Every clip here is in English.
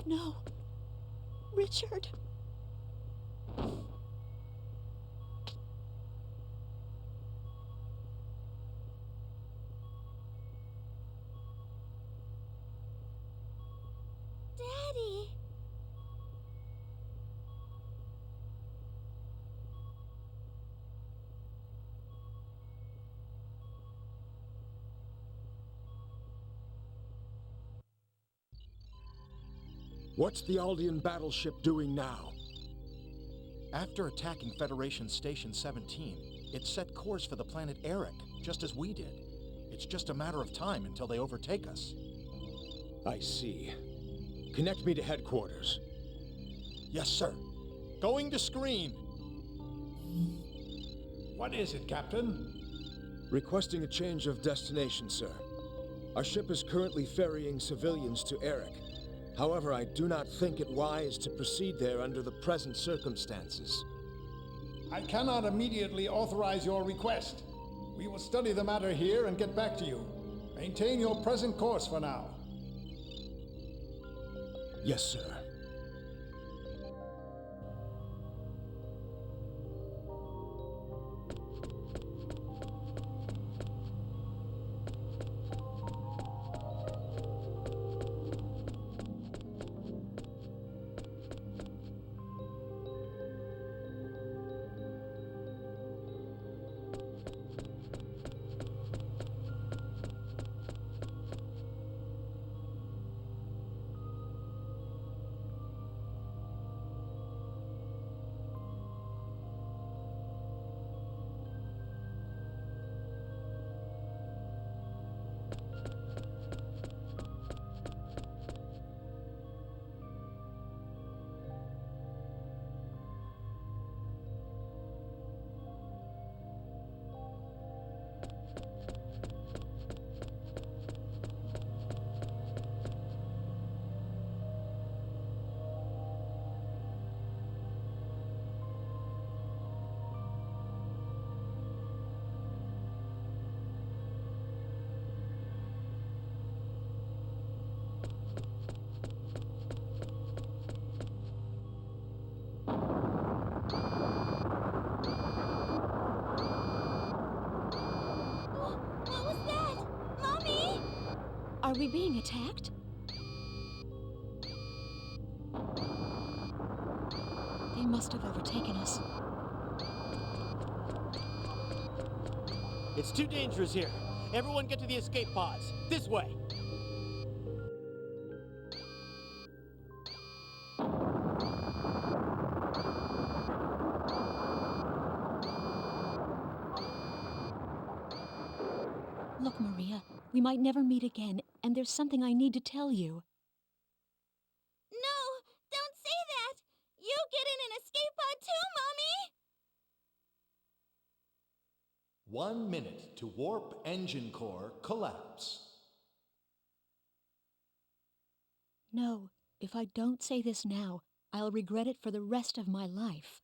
No. Richard. Daddy. What's the Aldean battleship doing now? After attacking Federation Station 17, it set course for the planet Eric, just as we did. It's just a matter of time until they overtake us. I see. Connect me to headquarters. Yes, sir. Going to screen. What is it, Captain? Requesting a change of destination, sir. Our ship is currently ferrying civilians to Eric. However, I do not think it wise to proceed there under the present circumstances. I cannot immediately authorize your request. We will study the matter here and get back to you. Maintain your present course for now. Yes, sir. What was that? Mommy? Are we being attacked? They must have overtaken us. It's too dangerous here. Everyone get to the escape pods. This way. Look, Maria, we might never meet again, and there's something I need to tell you. No, don't say that. You get in an escape pod too, Mommy. 1 minute to warp engine core collapse. No, if I don't say this now, I'll regret it for the rest of my life.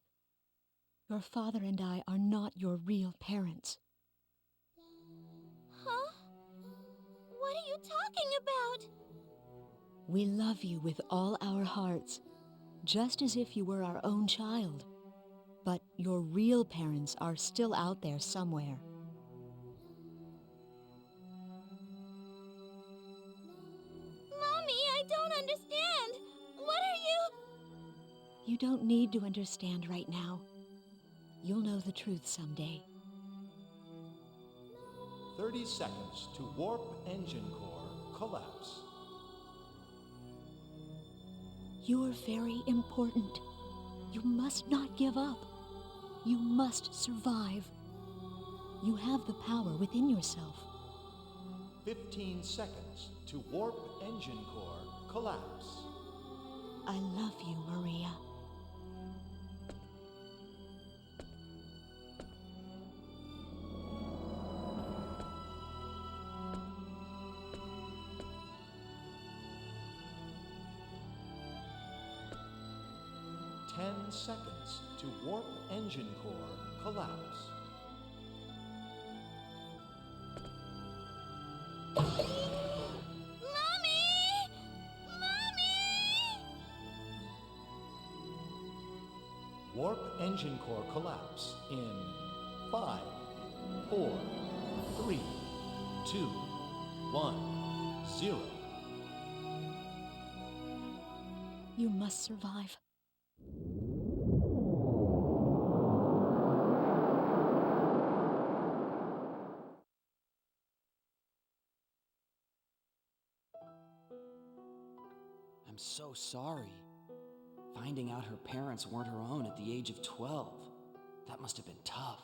Your father and I are not your real parents. Huh? What are you talking about? We love you with all our hearts, just as if you were our own child. But your real parents are still out there somewhere. Mommy, I don't understand. What are you... You don't need to understand right now. You'll know the truth someday. 30 seconds to warp engine core collapse. You're very important. You must not give up. You must survive. You have the power within yourself. 15 seconds to warp engine core collapse. I love you, Maria. Seconds to warp engine core collapse. Mommy! Mommy! Warp engine core collapse in 5, 4, 3, 2, 1, 0. You must survive. I'm so sorry. Finding out her parents weren't her own at the age of 12. That must have been tough.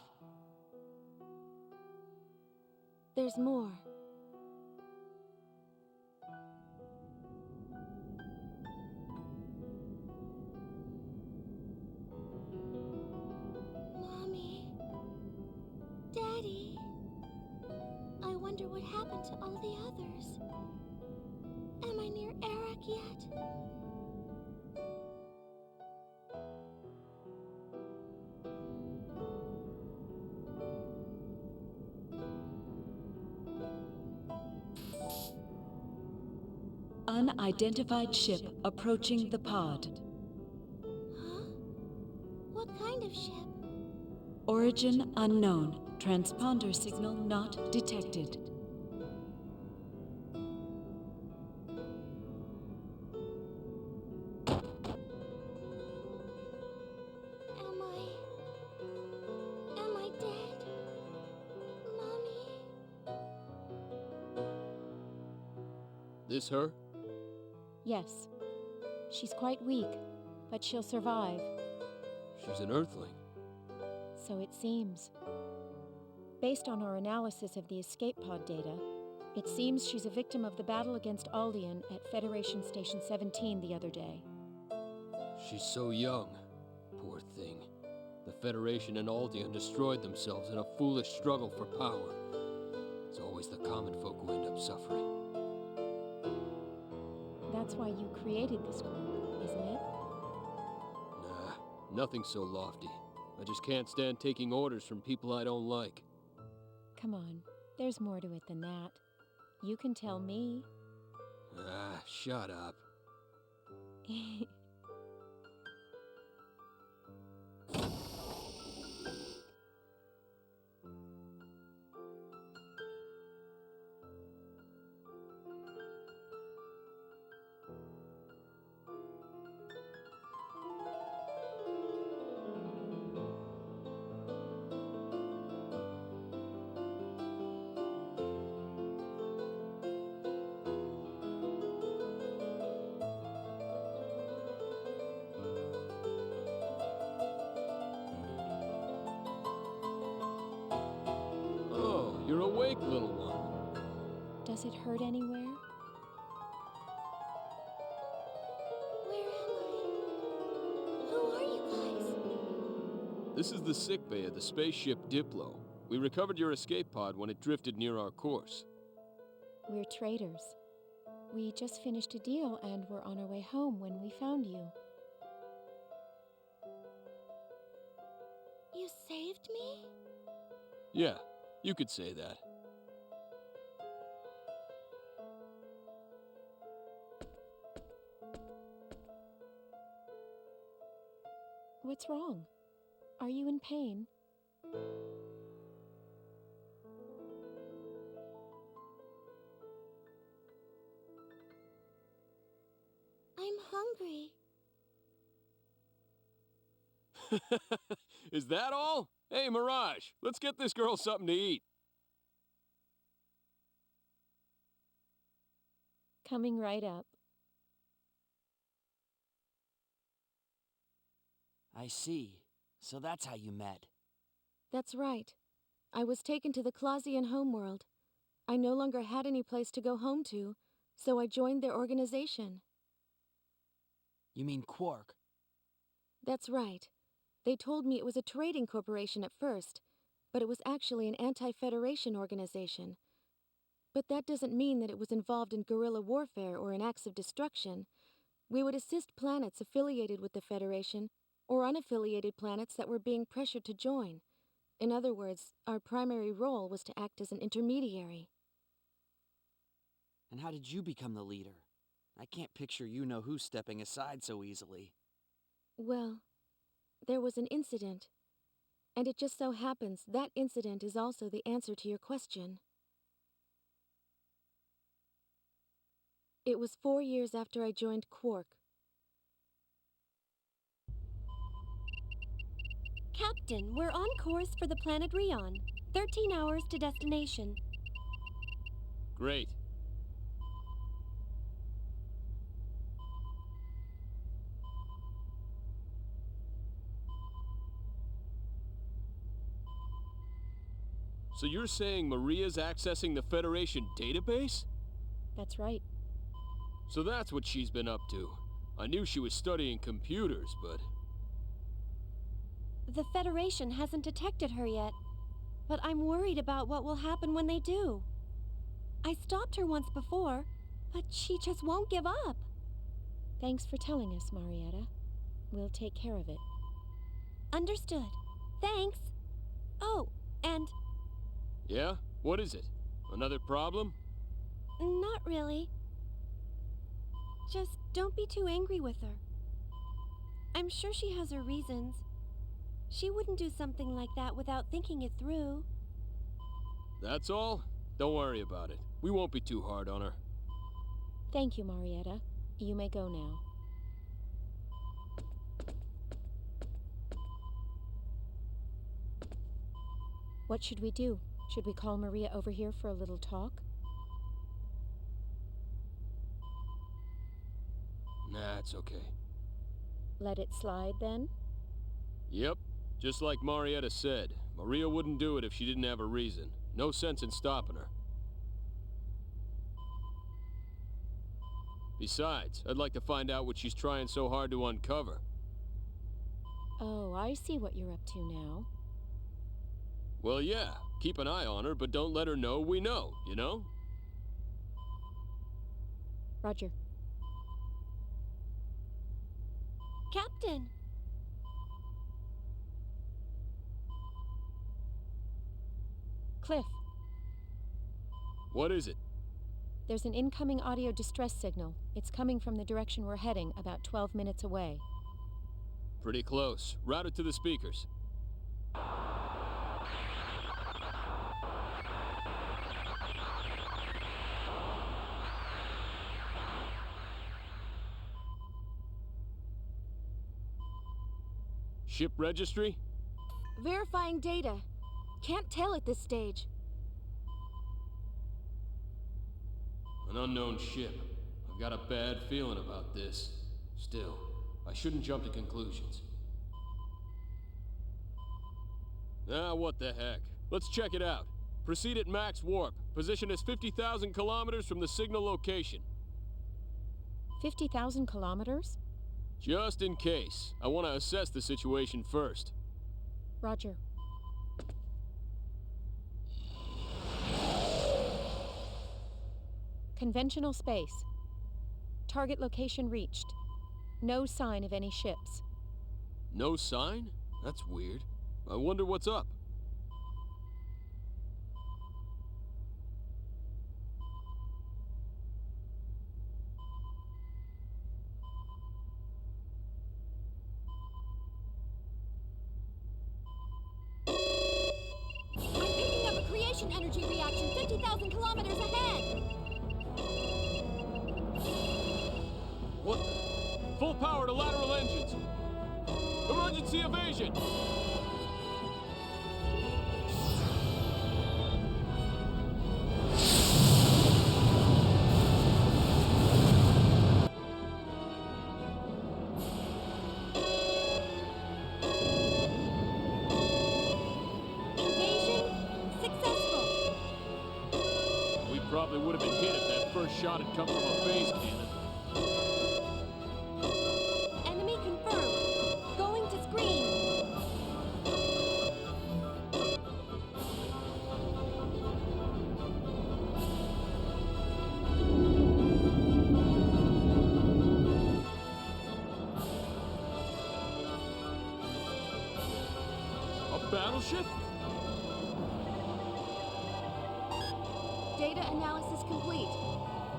There's more. Mommy. Daddy. I wonder what happened to all the others. Am I near Eric yet? Unidentified ship approaching the pod. Huh? What kind of ship? Origin unknown. Transponder signal not detected. Am I dead? Mommy? This her? Yes. She's quite weak, but she'll survive. She's an Earthling. So it seems. Based on our analysis of the escape pod data, it seems she's a victim of the battle against Aldean at Federation Station 17 the other day. She's so young. Poor thing. The Federation and Aldean destroyed themselves in a foolish struggle for power. It's always the common folk who end up suffering. That's why you created this group, isn't it? Nah, nothing so lofty. I just can't stand taking orders from people I don't like. Come on, there's more to it than that. You can tell me. Ah, shut up. Oh, you're awake, little one. Does it hurt anywhere? Where am I? Who are you guys? This is the sickbay of the spaceship Diplo. We recovered your escape pod when it drifted near our course. We're traders. We just finished a deal and were on our way home when we found you. You saved me? Yeah, you could say that. What's wrong? Are you in pain? I'm hungry. Is that all? Hey, Mirage, let's get this girl something to eat. Coming right up. I see. So that's how you met. That's right. I was taken to the Clausian homeworld. I no longer had any place to go home to, so I joined their organization. You mean Quark? That's right. They told me it was a trading corporation at first, but it was actually an anti-Federation organization. But that doesn't mean that it was involved in guerrilla warfare or in acts of destruction. We would assist planets affiliated with the Federation or unaffiliated planets that were being pressured to join. In other words, our primary role was to act as an intermediary. And how did you become the leader? I can't picture you-know-who stepping aside so easily. Well, there was an incident. And it just so happens that incident is also the answer to your question. It was 4 years after I joined Quark. Captain, we're on course for the planet Rion. 13 hours to destination. Great. So you're saying Maria's accessing the Federation database? That's right. So that's what she's been up to. I knew she was studying computers, but... The Federation hasn't detected her yet, but I'm worried about what will happen when they do. I stopped her once before, but she just won't give up. Thanks for telling us, Marietta. We'll take care of it. Understood. Thanks. Oh, and... Yeah? What is it? Another problem? Not really. Just don't be too angry with her. I'm sure she has her reasons. She wouldn't do something like that without thinking it through. That's all? Don't worry about it. We won't be too hard on her. Thank you, Marietta. You may go now. What should we do? Should we call Maria over here for a little talk? Nah, it's okay. Let it slide, then? Yep. Just like Marietta said, Maria wouldn't do it if she didn't have a reason. No sense in stopping her. Besides, I'd like to find out what she's trying so hard to uncover. Oh, I see what you're up to now. Well, yeah. Keep an eye on her, but don't let her know we know, you know? Roger. Captain! Cliff, What is it? there's an incoming audio distress signal. It's coming from the direction we're heading, about 12 minutes away. Pretty close. Route it to the speakers. Ship registry? Verifying data. Can't tell at this stage. An unknown ship. I've got a bad feeling about this. Still, I shouldn't jump to conclusions. Ah, what the heck. Let's check it out. Proceed at max warp. Position is 50,000 kilometers from the signal location. 50,000 kilometers? Just in case. I want to assess the situation first. Roger. Conventional space. Target location reached. No sign of any ships. No sign? That's weird. I wonder what's up. I'm picking up a creation energy reaction 50,000 kilometers ahead! What the? Full power to lateral engines! Emergency evasion! probably would have been hit if that first shot had come from a phase cannon. Enemy confirmed. Going to screen. A battleship? Data analysis complete.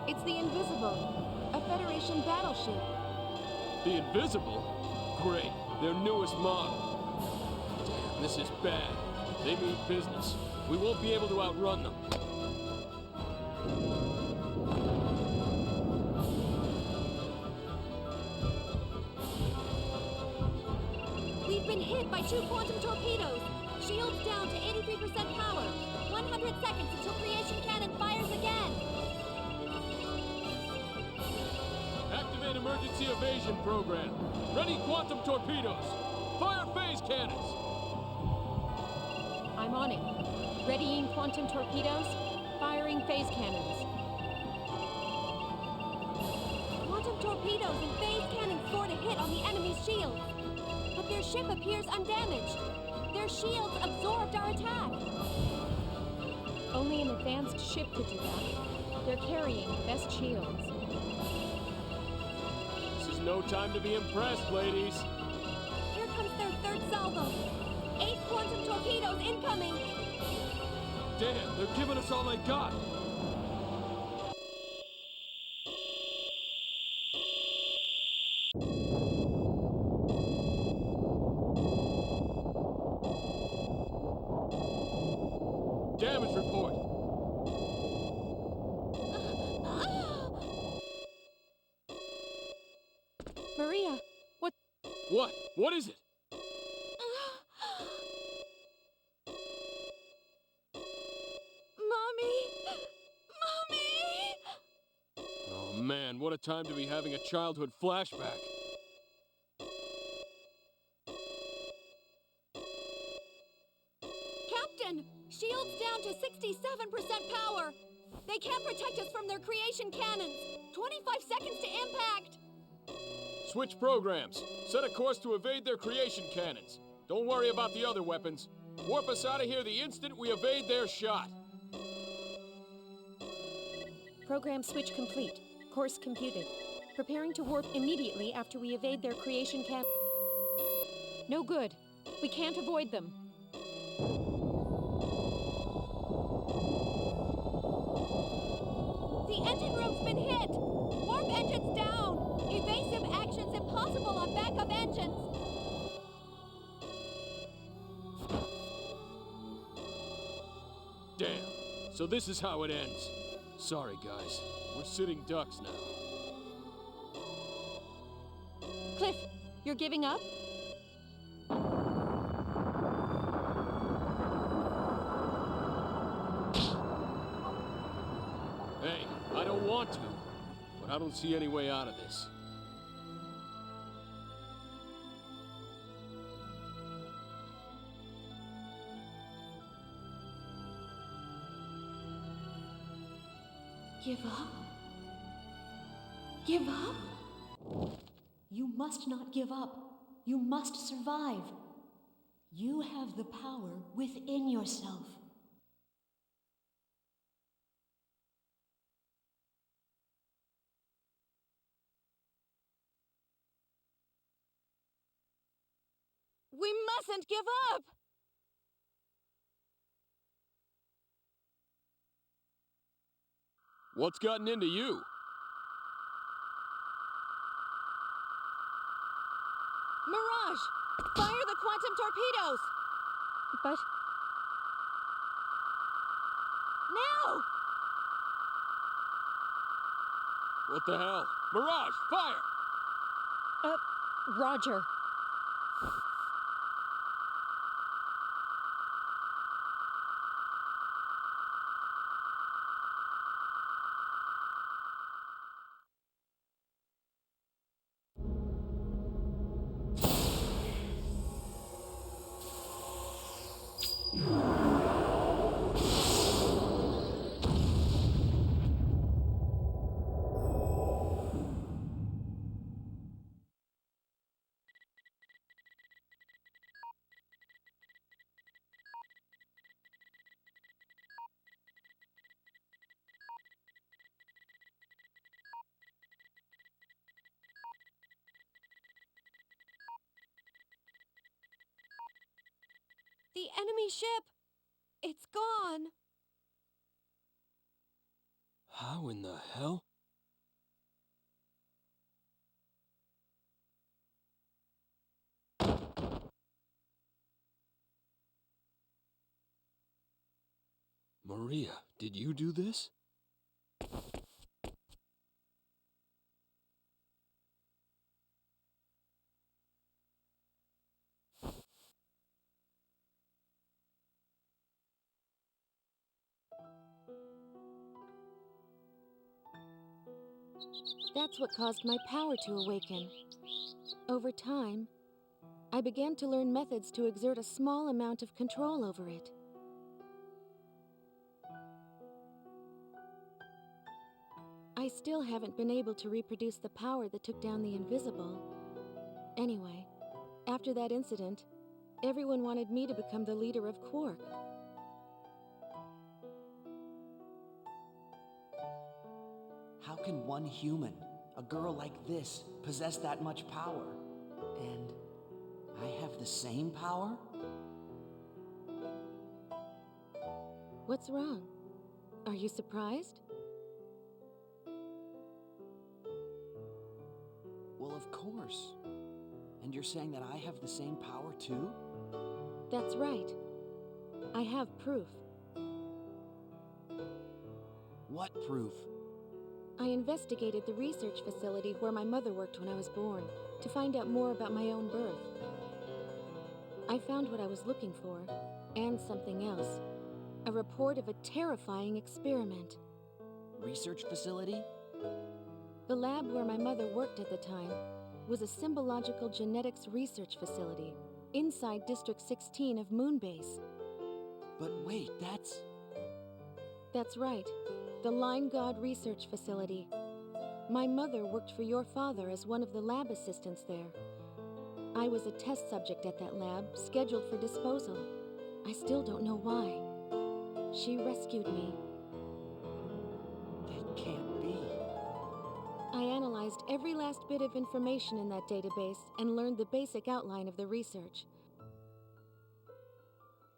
It's the Invisible, a Federation battleship. The Invisible? Great, their newest model. Damn, this is bad. They mean business. We won't be able to outrun them. We've been hit by 2 quantum torpedoes. Shields down to 83% power. 100 seconds until creation cannon fires again. Activate emergency evasion program. Ready quantum torpedoes. Fire phase cannons. I'm on it. Readying quantum torpedoes, firing phase cannons. Quantum torpedoes and phase cannons scored a hit on the enemy's shields. But their ship appears undamaged. Their shields absorbed our attack. Only an advanced ship could do that. They're carrying the best shields. This is no time to be impressed, ladies. Here comes their third salvo. 8 quantum torpedoes incoming. Damn, they're giving us all they got. Damage report. Maria, what? What? What is it? Mommy! Mommy! Oh man, what a time to be having a childhood flashback. Captain! Shields down to 67% power! They can't protect us from their creation cannons! 25 seconds to impact! Switch programs. Set a course to evade their creation cannons. Don't worry about the other weapons. Warp us out of here the instant we evade their shot. Program switch complete. Course computed. Preparing to warp immediately after we evade their creation camp. No good. We can't avoid them. The engine room's been hit! Warp engines down! Evasive actions impossible on backup engines! Damn. So this is how it ends. Sorry, guys. We're sitting ducks now. Cliff, you're giving up? Hey, I don't want to, but I don't see any way out of this. Give up? Give up? You must not give up. You must survive. You have the power within yourself. We mustn't give up! What's gotten into you? Mirage! Fire the quantum torpedoes! But Now! What the hell? Mirage, fire! Roger. The enemy ship! It's gone! How in the hell? Maria, did you do this? That's what caused my power to awaken. Over time, I began to learn methods to exert a small amount of control over it. I still haven't been able to reproduce the power that took down the Invisible. Anyway, after that incident, everyone wanted me to become the leader of Quark. How can one human, a girl like this, possess that much power? And I have the same power? What's wrong? Are you surprised? Well, of course. And you're saying that I have the same power too? That's right. I have proof. What proof? I investigated the research facility where my mother worked when I was born to find out more about my own birth. I found what I was looking for, and something else. A report of a terrifying experiment. Research facility? The lab where my mother worked at the time was a symbological genetics research facility inside District 16 of Moonbase. But wait, that's... That's right. The Line God Research Facility. My mother worked for your father as one of the lab assistants there. I was a test subject at that lab, scheduled for disposal. I still don't know why. She rescued me. That can't be. I analyzed every last bit of information in that database and learned the basic outline of the research.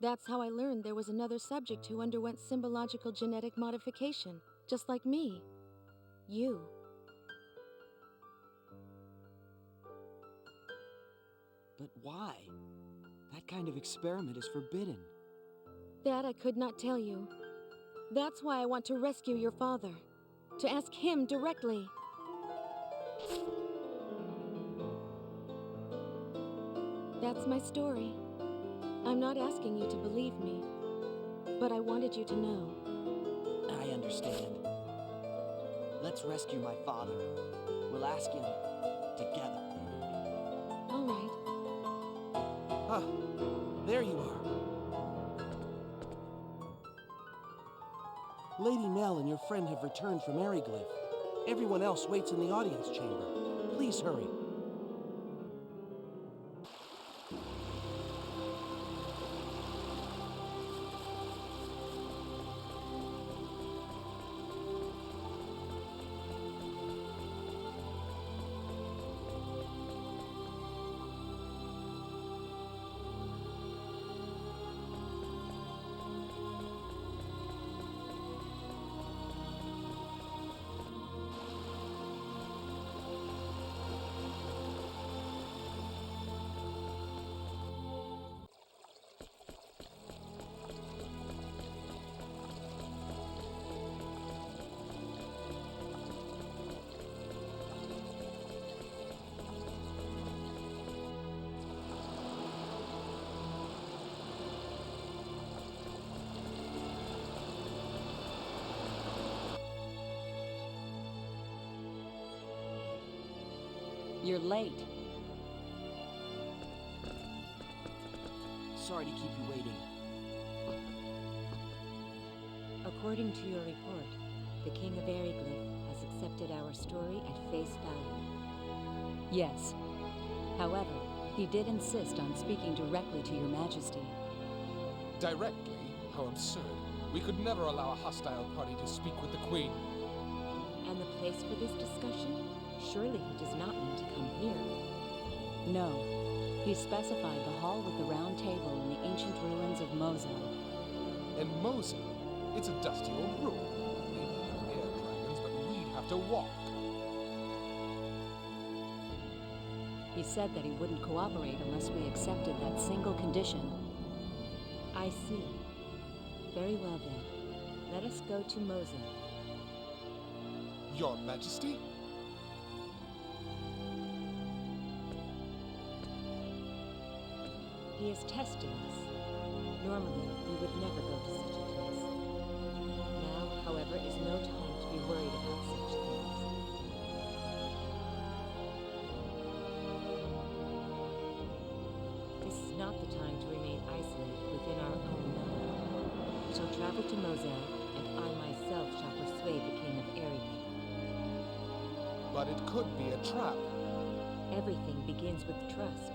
That's how I learned there was another subject who underwent symbological genetic modification, just like me. You. But why? That kind of experiment is forbidden. That I could not tell you. That's why I want to rescue your father. To ask him directly. That's my story. I'm not asking you to believe me, but I wanted you to know. I understand. Let's rescue my father. We'll ask him together. All right. Ah, there you are. Lady Nell and your friend have returned from Ariglyph. Everyone else waits in the audience chamber. Please hurry. You're late. Sorry to keep you waiting. According to your report, the King of Ariglyph has accepted our story at face value. Yes. However, he did insist on speaking directly to your Majesty. Directly? How absurd. We could never allow a hostile party to speak with the Queen. And the place for this discussion? Surely he does not mean to come here. No. He specified the hall with the round table in the ancient ruins of Mosel. And Mosul, it's a dusty old ruin. They may have air dragons, but we'd have to walk. He said that he wouldn't cooperate unless we accepted that single condition. I see. Very well then. Let us go to Mosel. Your Majesty? He is testing us. Normally, we would never go to such a place. Now, however, is no time to be worried about such things. This is not the time to remain isolated within our own land. We shall travel to Mosel, and I myself shall persuade the King of Erigate. But it could be a trap. Everything begins with trust.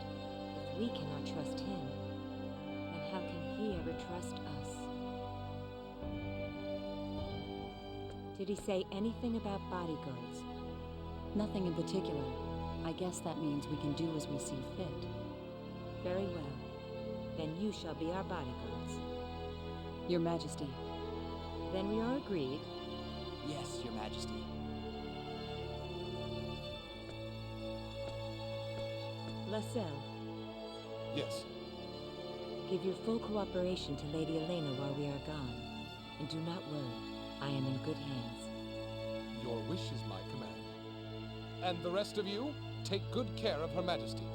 If we cannot trust him, then how can he ever trust us? Did he say anything about bodyguards? Nothing in particular. I guess that means we can do as we see fit. Very well. Then you shall be our bodyguards. Your Majesty. Then we are agreed. Yes, Your Majesty. Lascelles, Yes. give your full cooperation to Lady Elena while we are gone. And do not worry, I am in good hands. Your wish is my command. And the rest of you, take good care of Her Majesty.